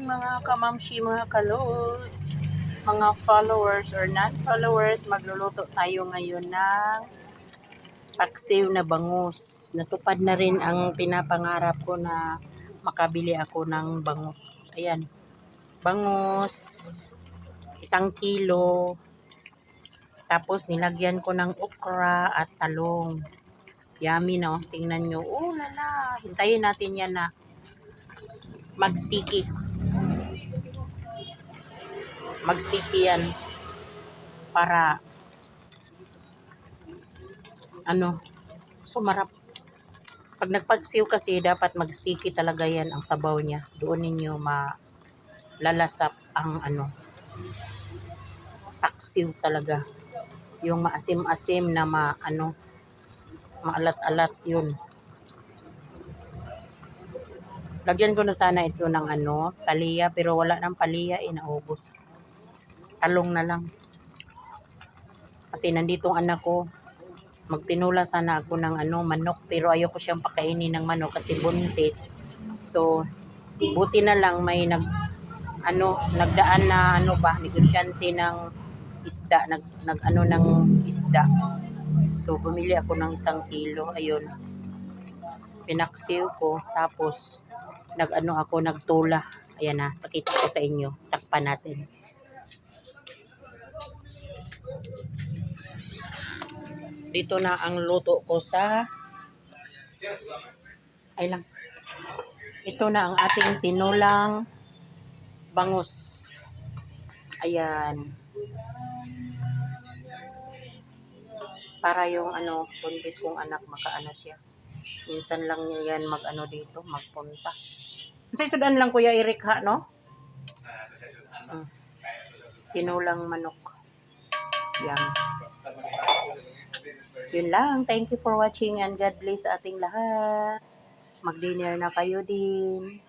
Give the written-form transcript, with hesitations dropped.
mga kamamshi, mga kalods, mga followers or non-followers. Magluluto tayo ngayon ng paksiw na bangus. Natupad na rin ang pinapangarap ko na makabili ako ng bangus. Ayan, bangus, 1 kilo. Tapos nilagyan ko ng okra at talong. Yummy, no? Tingnan nyo. Oh, lala. Hintayin natin yan na mag-sticky. Mag-sticky yan. Para, sumarap. Pag nagpagsiw kasi, dapat mag-sticky talaga yan ang sabaw niya. Doon ninyo malalasap ang paksiw talaga. Yung maasim-asim na maalat-alat yun. Lagyan ko na sana ito ng palaya, pero wala nang palaya, naubos. Talong na lang. Kasi nandito ang anak ko. Magtinula sana ako ng manok, pero ayoko siyang pakainin ng manok kasi buntis. So, buti na lang may nagdaan na negosyante ng isda, ng isda. So, bumili ako ng 1 kilo. Ayun. Pinaksiw ko, tapos nagtula. Ayan na, pakita ko sa inyo. Takpan natin. Dito na ang luto ko ito na ang ating tinulang bangus. Ayan. Para yung buntis kong anak siya. Minsan lang niya yan dito, magpunta. Sa sudan lang Kuya Eric no? Tinulang manok. Yan. Yun lang. Thank you for watching and God bless ating lahat. Mag-dinner na kayo din.